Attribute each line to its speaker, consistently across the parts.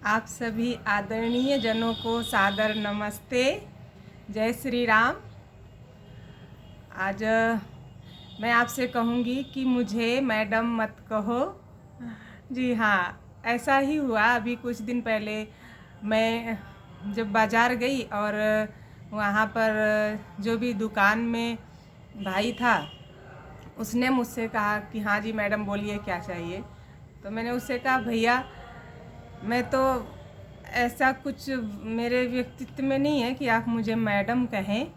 Speaker 1: आप सभी आदरणीय जनों को सादर नमस्ते। जय श्री राम। आज मैं आपसे कहूँगी कि मुझे मैडम मत कहो। जी हाँ, ऐसा ही हुआ। अभी कुछ दिन पहले मैं जब बाज़ार गई और वहाँ पर जो भी दुकान में भाई था उसने मुझसे कहा कि हाँ जी मैडम बोलिए क्या चाहिए। तो मैंने उससे कहा भैया मैं तो ऐसा कुछ मेरे व्यक्तित्व में नहीं है कि आप मुझे मैडम कहें,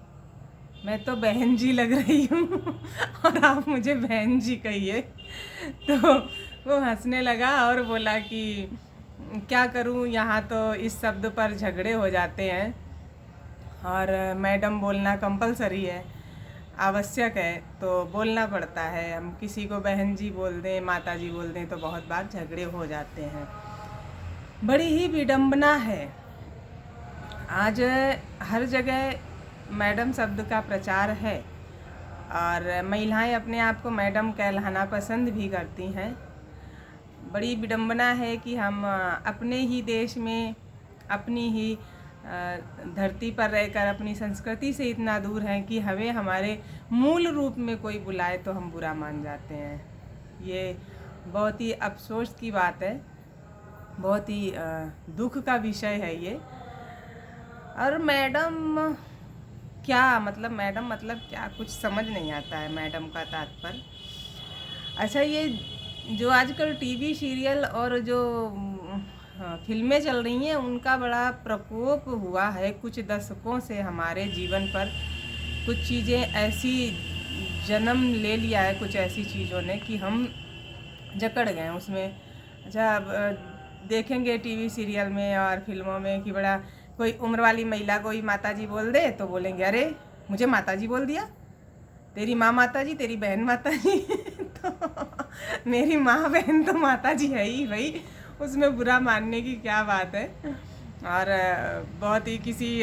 Speaker 1: मैं तो बहन जी लग रही हूँ और आप मुझे बहन जी कहिए। तो वो हंसने लगा और बोला कि क्या करूँ, यहाँ तो इस शब्द पर झगड़े हो जाते हैं और मैडम बोलना कंपलसरी है, आवश्यक है, तो बोलना पड़ता है। हम किसी को बहन जी बोल दें, माता जी बोल दें तो बहुत बार झगड़े हो जाते हैं। बड़ी ही विडंबना है। आज हर जगह मैडम शब्द का प्रचार है और महिलाएं अपने आप को मैडम कहलाना पसंद भी करती हैं। बड़ी विडंबना है कि हम अपने ही देश में अपनी ही धरती पर रहकर अपनी संस्कृति से इतना दूर हैं कि हमें हमारे मूल रूप में कोई बुलाए तो हम बुरा मान जाते हैं। ये बहुत ही अफसोस की बात है, बहुत ही दुख का विषय है ये। और मैडम क्या मतलब, मैडम मतलब क्या, कुछ समझ नहीं आता है मैडम का तात्पर्य। अच्छा, ये जो आजकल टीवी सीरियल और जो फिल्में चल रही हैं उनका बड़ा प्रकोप हुआ है कुछ दशकों से हमारे जीवन पर। कुछ चीज़ें ऐसी जन्म ले लिया है कुछ ऐसी चीज़ों ने कि हम जकड़ गए उसमें। अच्छा, अब देखेंगे टीवी सीरियल में और फिल्मों में कि बड़ा कोई उम्र वाली महिला कोई माता जी बोल दे तो बोलेंगे अरे मुझे माता जी बोल दिया, तेरी माँ माता जी, तेरी बहन माता जी। तो मेरी माँ बहन तो माता जी है ही भाई, उसमें बुरा मानने की क्या बात है। और बहुत ही किसी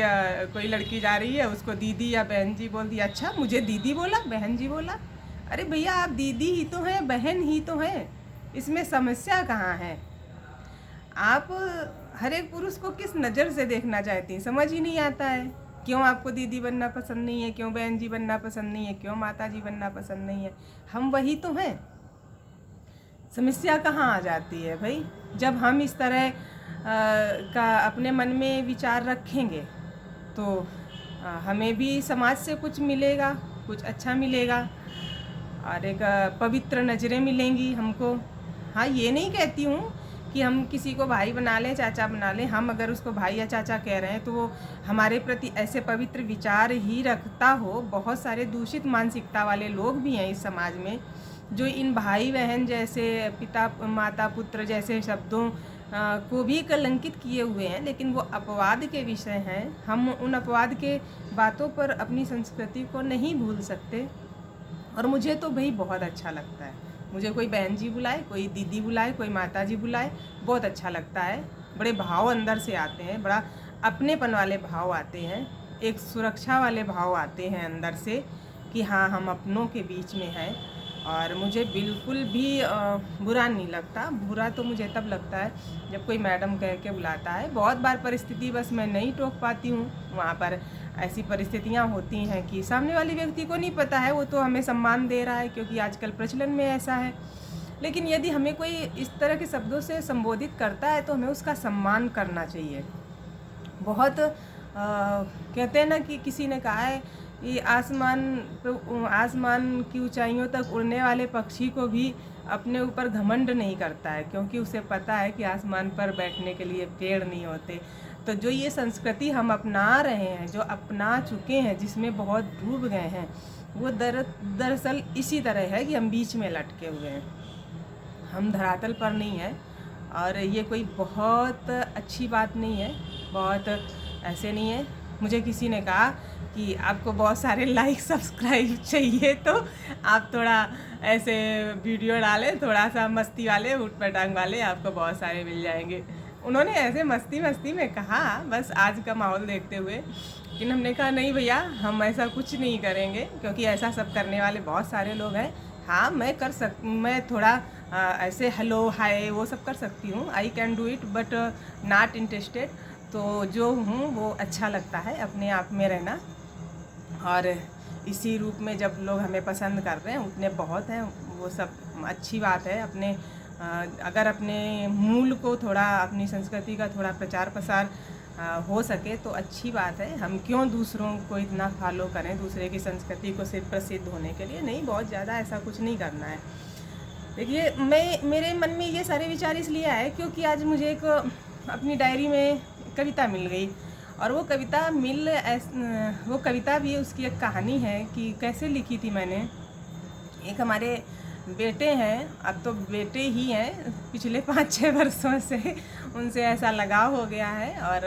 Speaker 1: कोई लड़की जा रही है उसको दीदी या बहन जी बोल दिया। अच्छा मुझे दीदी बोला, बहन जी बोला। अरे भैया आप दीदी ही तो हैं, बहन ही तो हैं, इसमें समस्या कहाँ है? आप हर एक पुरुष को किस नज़र से देखना चाहती हैं समझ ही नहीं आता है। क्यों आपको दीदी बनना पसंद नहीं है, क्यों बहन जी बनना पसंद नहीं है, क्यों माता जी बनना पसंद नहीं है? हम वही तो हैं। समस्या कहाँ आ जाती है भाई? जब हम इस तरह का अपने मन में विचार रखेंगे तो हमें भी समाज से कुछ मिलेगा, कुछ अच्छा मिलेगा और एक पवित्र नज़रें मिलेंगी हमको। हाँ, ये नहीं कहती हूँ कि हम किसी को भाई बना लें, चाचा बना लें। हम अगर उसको भाई या चाचा कह रहे हैं तो वो हमारे प्रति ऐसे पवित्र विचार ही रखता हो। बहुत सारे दूषित मानसिकता वाले लोग भी हैं इस समाज में जो इन भाई बहन जैसे, पिता माता पुत्र जैसे शब्दों को भी कलंकित किए हुए हैं, लेकिन वो अपवाद के विषय हैं। हम उन अपवाद के बातों पर अपनी संस्कृति को नहीं भूल सकते। और मुझे तो भाई बहुत अच्छा लगता है, मुझे कोई बहन जी बुलाए, कोई दीदी बुलाए, कोई माता जी बुलाए, बहुत अच्छा लगता है। बड़े भाव अंदर से आते हैं, बड़ा अपनेपन वाले भाव आते हैं, एक सुरक्षा वाले भाव आते हैं अंदर से कि हाँ हम अपनों के बीच में हैं। और मुझे बिल्कुल भी बुरा नहीं लगता। बुरा तो मुझे तब लगता है जब कोई मैडम कह के बुलाता है। बहुत बार परिस्थिति बस मैं नहीं टोक पाती हूँ, वहाँ पर ऐसी परिस्थितियाँ होती हैं कि सामने वाले व्यक्ति को नहीं पता है, वो तो हमें सम्मान दे रहा है क्योंकि आजकल प्रचलन में ऐसा है। लेकिन यदि हमें कोई इस तरह के शब्दों से संबोधित करता है तो हमें उसका सम्मान करना चाहिए। बहुत कहते हैं ना कि किसी ने कहा है कि आसमान की ऊंचाइयों तक उड़ने वाले पक्षी को भी अपने ऊपर घमंड नहीं करता है, क्योंकि उसे पता है कि आसमान पर बैठने के लिए पेड़ नहीं होते। तो जो ये संस्कृति हम अपना रहे हैं, जो अपना चुके हैं, जिसमें बहुत डूब गए हैं, वो दरअसल इसी तरह है कि हम बीच में लटके हुए हैं, हम धरातल पर नहीं हैं। और ये कोई बहुत अच्छी बात नहीं है, बहुत ऐसे नहीं है। मुझे किसी ने कहा कि आपको बहुत सारे लाइक सब्सक्राइब चाहिए तो आप थोड़ा ऐसे वीडियो डालें, थोड़ा सा मस्ती वाले, उठ पटांग वाले, आपको बहुत सारे मिल जाएंगे। उन्होंने ऐसे मस्ती मस्ती में कहा, बस आज का माहौल देखते हुए। लेकिन हमने कहा नहीं भैया, हम ऐसा कुछ नहीं करेंगे, क्योंकि ऐसा सब करने वाले बहुत सारे लोग हैं। हाँ, मैं थोड़ा ऐसे हेलो हाय वो सब कर सकती हूँ, I can do it, but not interested. तो जो हूँ वो अच्छा लगता है अपने आप में रहना, और इसी रूप में जब लोग हमें पसंद कर रहे हैं उतने बहुत हैं, वो सब अच्छी बात है। अपने अगर अपने मूल को थोड़ा, अपनी संस्कृति का थोड़ा प्रचार प्रसार हो सके तो अच्छी बात है। हम क्यों दूसरों को इतना फॉलो करें, दूसरे की संस्कृति को सिर्फ प्रसिद्ध होने के लिए नहीं, बहुत ज़्यादा ऐसा कुछ नहीं करना है। देखिए, मेरे मन में ये सारे विचार इसलिए आए क्योंकि आज मुझे एक अपनी डायरी में कविता मिल गई, और वो कविता भी, उसकी एक कहानी है कि कैसे लिखी थी मैंने। एक हमारे बेटे हैं, अब तो बेटे ही हैं, पिछले 5-6 वर्षों से उनसे ऐसा लगाव हो गया है, और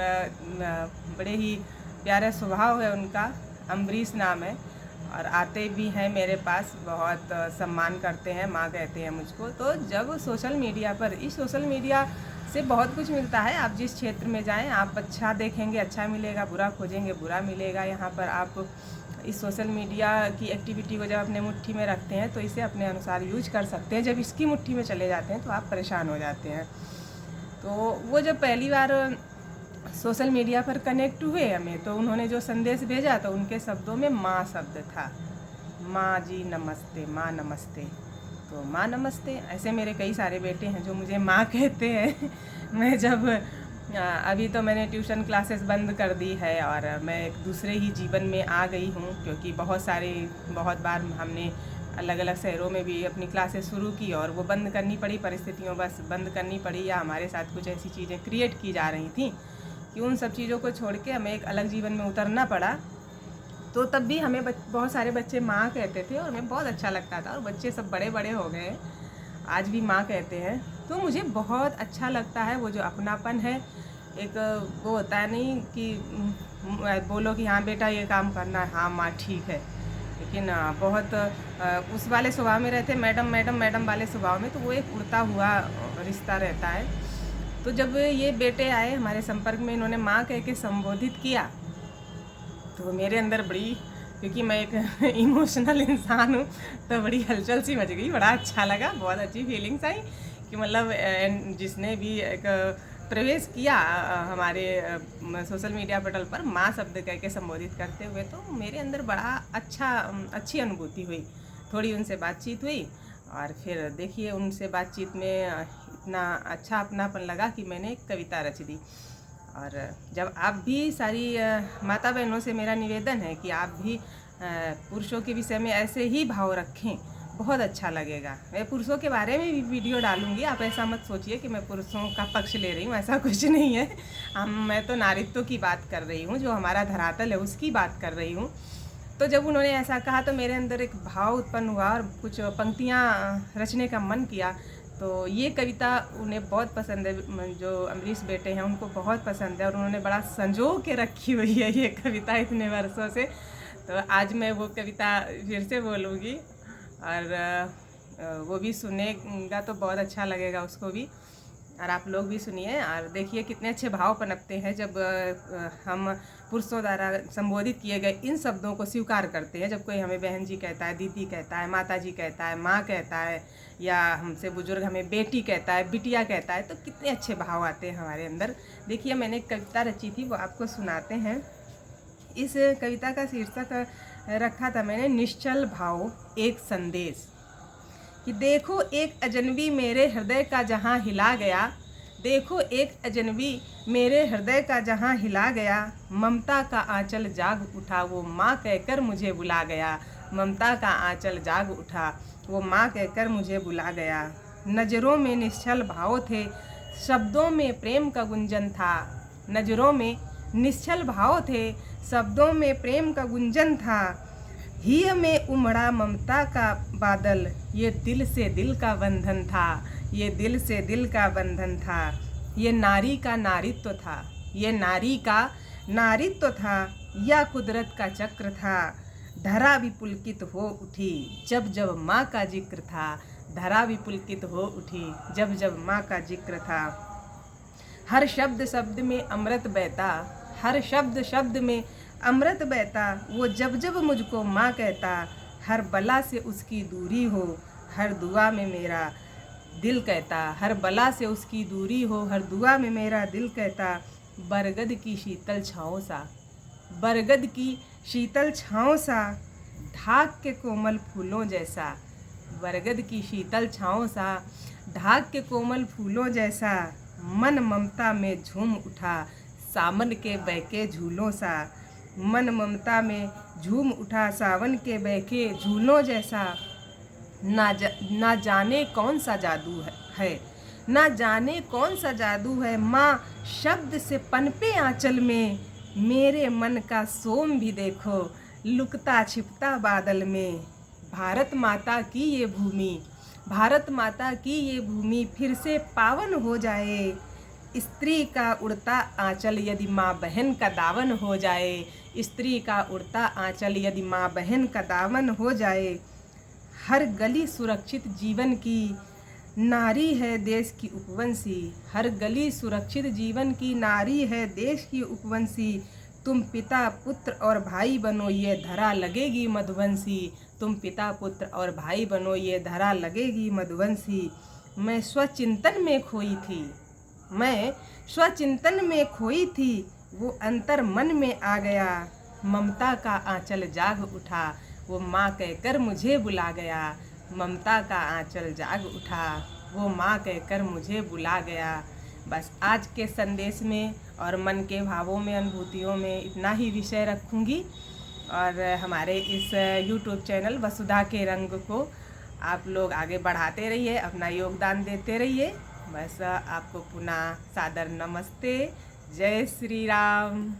Speaker 1: बड़े ही प्यारा स्वभाव है उनका। अम्बरीश नाम है, और आते भी हैं मेरे पास, बहुत सम्मान करते हैं, माँ कहते हैं मुझको। तो जब सोशल मीडिया पर, इस सोशल मीडिया से बहुत कुछ मिलता है, आप जिस क्षेत्र में जाएं आप अच्छा देखेंगे अच्छा मिलेगा, बुरा खोजेंगे बुरा मिलेगा। यहाँ पर आप इस सोशल मीडिया की एक्टिविटी को जब अपने मुट्ठी में रखते हैं तो इसे अपने अनुसार यूज कर सकते हैं। जब इसकी मुट्ठी में चले जाते हैं तो आप परेशान हो जाते हैं। तो वो जब पहली बार सोशल मीडिया पर कनेक्ट हुए हमें, तो उन्होंने जो संदेश भेजा तो उनके शब्दों में माँ शब्द था। माँ जी नमस्ते, माँ नमस्ते। तो माँ नमस्ते, ऐसे मेरे कई सारे बेटे हैं जो मुझे माँ कहते हैं। मैं जब अभी तो मैंने ट्यूशन क्लासेस बंद कर दी है, और मैं एक दूसरे ही जीवन में आ गई हूँ, क्योंकि बहुत बार हमने अलग अलग शहरों में भी अपनी क्लासेस शुरू की और वो बंद करनी पड़ी, परिस्थितियों बस बंद करनी पड़ी, या हमारे साथ कुछ ऐसी चीज़ें क्रिएट की जा रही थी कि उन सब चीज़ों को छोड़ के हमें एक अलग जीवन में उतरना पड़ा। तो तब भी हमें बहुत सारे बच्चे माँ कहते थे और हमें बहुत अच्छा लगता था, और बच्चे सब बड़े बड़े हो गए, आज भी माँ कहते हैं। तो मुझे बहुत अच्छा लगता है वो जो अपनापन है। एक वो होता है नहीं कि बोलो कि हाँ बेटा ये काम करना है, हाँ माँ ठीक है, लेकिन बहुत उस वाले स्वभाव में रहते, मैडम मैडम मैडम वाले स्वभाव में, तो वो एक उड़ता हुआ रिश्ता रहता है। तो जब ये बेटे आए हमारे संपर्क में, इन्होंने माँ कह के संबोधित किया, तो मेरे अंदर बड़ी, क्योंकि मैं एक इमोशनल इंसान हूँ, तो बड़ी हलचल सी मच गई, बड़ा अच्छा लगा, बहुत अच्छी फीलिंग्स आई कि मतलब जिसने भी एक प्रवेश किया हमारे सोशल मीडिया पटल पर माँ शब्द कह के संबोधित करते हुए, तो मेरे अंदर बड़ा अच्छी अनुभूति हुई। थोड़ी उनसे बातचीत हुई, और फिर देखिए उनसे बातचीत में इतना अच्छा अपनापन लगा कि मैंने एक कविता रच दी। और जब आप भी सारी माता बहनों से मेरा निवेदन है कि आप भी पुरुषों के विषय में ऐसे ही भाव रखें, बहुत अच्छा लगेगा। मैं पुरुषों के बारे में भी वीडियो डालूंगी, आप ऐसा मत सोचिए कि मैं पुरुषों का पक्ष ले रही हूँ, ऐसा कुछ नहीं है। मैं तो नारीत्व की बात कर रही हूँ, जो हमारा धरातल है उसकी बात कर रही हूँ। तो जब उन्होंने ऐसा कहा तो मेरे अंदर एक भाव उत्पन्न हुआ और कुछ पंक्तियाँ रचने का मन किया। तो ये कविता उन्हें बहुत पसंद है, जो अम्बरीश बेटे हैं उनको बहुत पसंद है, और उन्होंने बड़ा संजो के रखी हुई है ये कविता इतने वर्षों से। तो आज मैं वो कविता फिर से बोलूँगी, और वो भी सुनेगा तो बहुत अच्छा लगेगा उसको भी, और आप लोग भी सुनिए और देखिए कितने अच्छे भाव पनपते हैं जब हम पुरुषों द्वारा संबोधित किए गए इन शब्दों को स्वीकार करते हैं। जब कोई हमें बहन जी कहता है, दीदी कहता है, माता जी कहता है, माँ कहता है, या हमसे बुजुर्ग हमें बेटी कहता है, बिटिया कहता है, तो कितने अच्छे भाव आते हैं हमारे अंदर। देखिए मैंने एक कविता रची थी, वो आपको सुनाते हैं। इस कविता का शीर्षक रखा था मैंने, निश्चल भाव एक संदेश। कि देखो एक अजनबी मेरे हृदय का जहाँ हिला गया, देखो एक अजनबी मेरे हृदय का जहाँ हिला गया, ममता का आंचल जाग उठा वो माँ कहकर मुझे बुला गया, ममता का आंचल जाग उठा वो माँ कहकर मुझे बुला गया। नज़रों में निश्चल भाव थे, शब्दों में प्रेम का गुंजन था, नज़रों में निश्चल भाव थे, शब्दों में प्रेम का गुंजन था। ही में उमड़ा ममता का बादल, ये दिल से दिल का बंधन था, ये दिल से दिल का बंधन था। ये नारी का नारित्व था, ये नारी का नारित्व था, या कुदरत का चक्र था। धरा विपुलकित हो उठी जब जब माँ का जिक्र था, धरा विपुलकित हो उठी जब जब माँ का जिक्र था। हर शब्द शब्द में अमृत बहता, हर शब्द शब्द में अमृत बहता, वो जब जब मुझको माँ कहता। हर बला से उसकी दूरी हो, हर दुआ में मेरा दिल कहता, हर बला से उसकी दूरी हो, हर दुआ में मेरा दिल कहता, बरगद की शीतल छाँव सा, बरगद की शीतल छाँव सा, ढाक के कोमल फूलों जैसा, बरगद की शीतल छाँव सा, ढाक के कोमल फूलों जैसा, मन ममता में झूम उठा, सावन के बहके झूलों सा, मन ममता में झूम उठा, सावन के बहके झूलों जैसा, ना जाने कौन सा जादू है, ना जाने कौन सा जादू है, माँ शब्द से पनपे आंचल में, मेरे मन का सोम भी देखो लुकता छिपता बादल में। भारत माता की ये भूमि, भारत माता की ये भूमि फिर से पावन हो जाए, स्त्री का उड़ता आंचल यदि माँ बहन का दावन हो जाए, स्त्री का उड़ता आंचल यदि माँ बहन का दावन हो जाए, हर गली सुरक्षित जीवन की, नारी है देश की उपवंशी, हर गली सुरक्षित जीवन की, नारी है देश की उपवंशी, तुम पिता पुत्र और भाई बनो ये धरा लगेगी मधुवंशी, तुम पिता पुत्र और भाई बनो ये धरा लगेगी मधुवंशी। मैं स्वचिंतन में खोई थी, मैं स्वचिंतन में खोई थी, वो अंतर मन में आ गया, ममता का आंचल जाग उठा, वो माँ कहकर मुझे बुला गया, ममता का आंचल जाग उठा, वो माँ कहकर मुझे बुला गया। बस आज के संदेश में और मन के भावों में, अनुभूतियों में इतना ही विषय रखूँगी। और हमारे इस YouTube चैनल वसुधा के रंग को आप लोग आगे बढ़ाते रहिए, अपना योगदान देते रहिए। बस आपको पुनः सादर नमस्ते। जय श्री राम।